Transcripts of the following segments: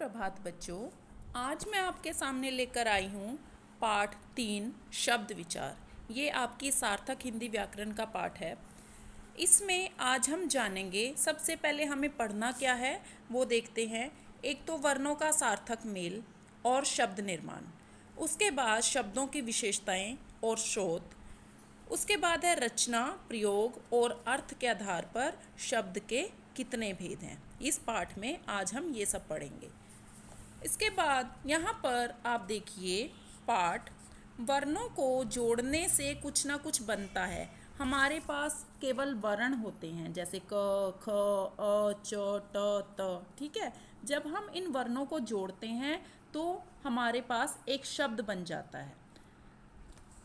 प्रभात बच्चों। आज मैं आपके सामने लेकर आई हूँ पाठ 3 शब्द विचार। ये आपकी सार्थक हिंदी व्याकरण का पाठ है। इसमें आज हम जानेंगे, सबसे पहले हमें पढ़ना क्या है वो देखते हैं। एक तो वर्णों का सार्थक मेल और शब्द निर्माण, उसके बाद शब्दों की विशेषताएं और शोध, उसके बाद है रचना, प्रयोग और अर्थ के आधार पर शब्द के कितने भेद हैं। इस पाठ में आज हम ये सब पढ़ेंगे। इसके बाद यहाँ पर आप देखिए पाठ, वर्णों को जोड़ने से कुछ ना कुछ बनता है। हमारे पास केवल वर्ण होते हैं, जैसे क, ख, अ, च, ट, त, ठीक है। जब हम इन वर्णों को जोड़ते हैं तो हमारे पास एक शब्द बन जाता है,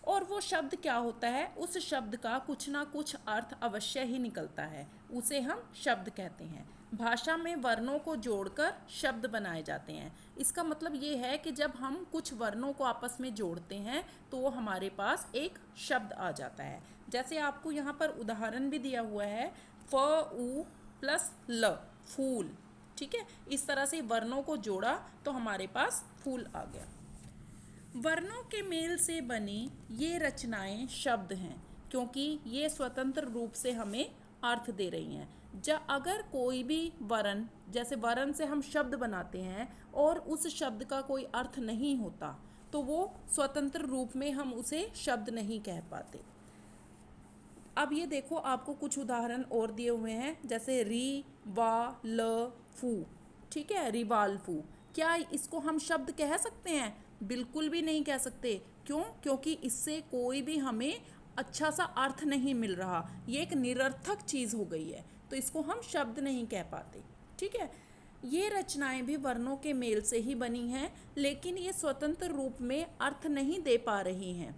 और वो शब्द क्या होता है, उस शब्द का कुछ ना कुछ अर्थ अवश्य ही निकलता है, उसे हम शब्द कहते हैं। भाषा में वर्णों को जोड़कर शब्द बनाए जाते हैं। इसका मतलब ये है कि जब हम कुछ वर्णों को आपस में जोड़ते हैं तो हमारे पास एक शब्द आ जाता है। जैसे आपको यहाँ पर उदाहरण भी दिया हुआ है, फ उ प्लस ल, फूल, ठीक है। इस तरह से वर्णों को जोड़ा तो हमारे पास फूल आ गया। वर्णों के मेल से बनी ये रचनाएं शब्द हैं, क्योंकि ये स्वतंत्र रूप से हमें अर्थ दे रही हैं। अगर कोई भी वर्ण, जैसे वर्ण से हम शब्द बनाते हैं और उस शब्द का कोई अर्थ नहीं होता तो वो स्वतंत्र रूप में हम उसे शब्द नहीं कह पाते। अब ये देखो, आपको कुछ उदाहरण और दिए हुए हैं, जैसे री, वा, ल, फू, ठीक है। रिवाल्फू, क्या इसको हम शब्द कह सकते हैं? बिल्कुल भी नहीं कह सकते। क्यों? क्योंकि इससे कोई भी हमें अच्छा सा अर्थ नहीं मिल रहा, ये एक निरर्थक चीज़ हो गई है, तो इसको हम शब्द नहीं कह पाते, ठीक है। ये रचनाएं भी वर्णों के मेल से ही बनी हैं, लेकिन ये स्वतंत्र रूप में अर्थ नहीं दे पा रही हैं,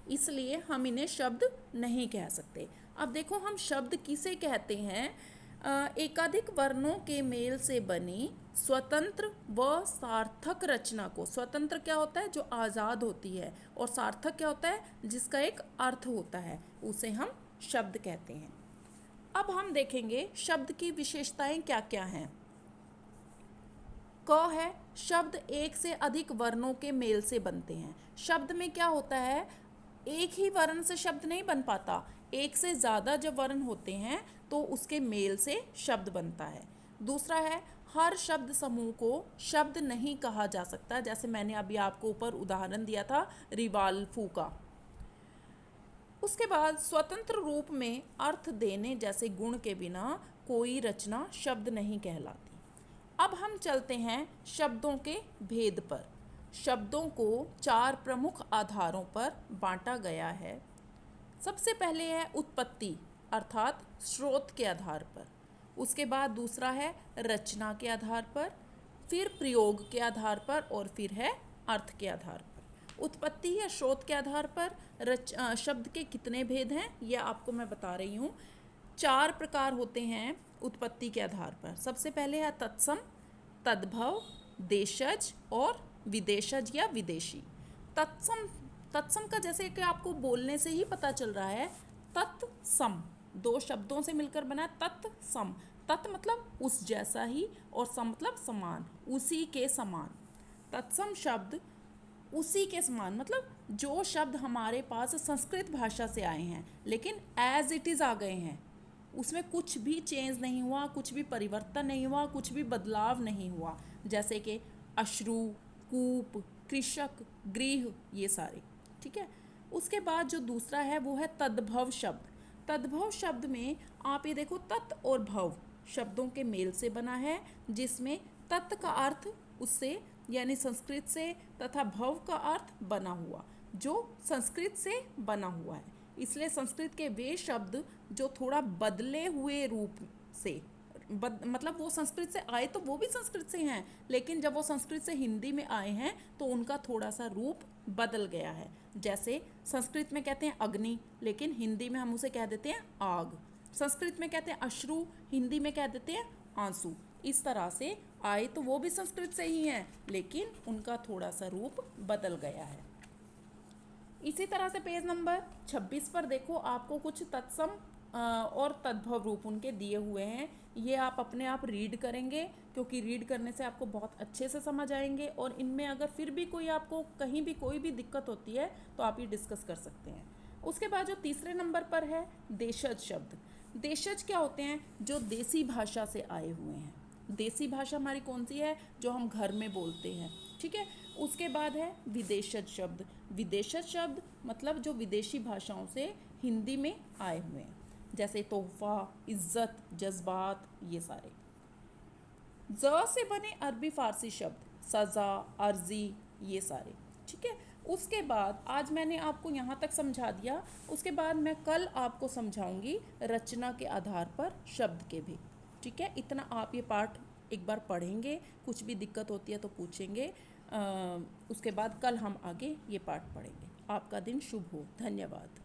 इसलिए हम इन्हें शब्द नहीं कह सकते। अब देखो, हम शब्द किसे कहते हैं? एकाधिक वर्णों के मेल से बनी स्वतंत्र व सार्थक रचना को। स्वतंत्र क्या होता है? जो आज़ाद होती है, और सार्थक क्या होता है? जिसका एक अर्थ होता है, उसे हम शब्द कहते हैं। अब हम देखेंगे शब्द की विशेषताएं क्या क्या हैं। क है, शब्द एक से अधिक वर्णों के मेल से बनते हैं। शब्द में क्या होता है, एक ही वर्ण से शब्द नहीं बन पाता, एक से ज़्यादा जब वर्ण होते हैं तो उसके मेल से शब्द बनता है। दूसरा है, हर शब्द समूह को शब्द नहीं कहा जा सकता, जैसे मैंने अभी आपको ऊपर उदाहरण दिया था रिवाल्फू का। उसके बाद स्वतंत्र रूप में अर्थ देने जैसे गुण के बिना कोई रचना शब्द नहीं कहलाती। अब हम चलते हैं शब्दों के भेद पर। शब्दों को 4 प्रमुख आधारों पर बांटा गया है। सबसे पहले है उत्पत्ति, अर्थात स्रोत के आधार पर। उसके बाद दूसरा है रचना के आधार पर, फिर प्रयोग के आधार पर, और फिर है अर्थ के आधार पर। उत्पत्ति या स्रोत के आधार पर शब्द के कितने भेद हैं ये आपको मैं बता रही हूँ। 4 प्रकार होते हैं उत्पत्ति के आधार पर। सबसे पहले है तत्सम, तद्भव, देशज और विदेशज या विदेशी। तत्सम का जैसे कि आपको बोलने से ही पता चल रहा है, तत्सम 2 शब्दों से मिलकर बना तत्सम। तत् मतलब उस जैसा ही, और सम मतलब समान, उसी के समान। तत्सम शब्द उसी के समान मतलब जो शब्द हमारे पास संस्कृत भाषा से आए हैं लेकिन एज इट इज़ आ गए हैं, उसमें कुछ भी चेंज नहीं हुआ, कुछ भी परिवर्तन नहीं हुआ, कुछ भी बदलाव नहीं हुआ, जैसे कि अश्रु, कूप, कृषक, गृह, ये सारे, ठीक है। उसके बाद जो दूसरा है वो है तद्भव शब्द। तद्भव शब्द में आप ये देखो, तत् और भव शब्दों के मेल से बना है, जिसमें तत् का अर्थ उससे यानी संस्कृत से, तथा भव का अर्थ बना हुआ जो संस्कृत से बना हुआ है। इसलिए संस्कृत के वे शब्द जो थोड़ा बदले हुए रूप से मतलब वो संस्कृत से आए तो वो भी संस्कृत से हैं, लेकिन जब वो संस्कृत से हिंदी में आए हैं तो उनका थोड़ा सा रूप बदल गया है। जैसे संस्कृत में कहते हैं अग्नि, लेकिन हिंदी में हम उसे कह देते हैं आग। संस्कृत में कहते हैं अश्रु, हिंदी में कह देते हैं आंसू। इस तरह से आए तो वो भी संस्कृत से ही हैं, लेकिन उनका थोड़ा सा रूप बदल गया है। इसी तरह से पेज नंबर 26 पर देखो, आपको कुछ तत्सम और तद्भव रूप उनके दिए हुए हैं। ये आप अपने आप रीड करेंगे, क्योंकि रीड करने से आपको बहुत अच्छे से समझ आएंगे। और इनमें अगर फिर भी कोई आपको कहीं भी कोई भी दिक्कत होती है तो आप ये डिस्कस कर सकते हैं। उसके बाद जो तीसरे नंबर पर है देशज शब्द। देशज क्या होते हैं? जो देसी भाषा से आए हुए हैं। देसी भाषा हमारी कौन सी है? जो हम घर में बोलते हैं, ठीक है। उसके बाद है विदेशज शब्द। विदेशज शब्द मतलब जो विदेशी भाषाओं से हिंदी में आए हुए हैं, जैसे तोहफा, इज्जत, जज्बात, ये सारे। ज से बने अरबी फारसी शब्द, सज़ा, अर्जी, ये सारे, ठीक है। उसके बाद आज मैंने आपको यहाँ तक समझा दिया। उसके बाद मैं कल आपको समझाऊंगी रचना के आधार पर शब्द के भी, ठीक है। इतना आप ये पाठ एक बार पढ़ेंगे, कुछ भी दिक्कत होती है तो पूछेंगे। उसके बाद कल हम आगे ये पाठ पढ़ेंगे। आपका दिन शुभ हो। धन्यवाद।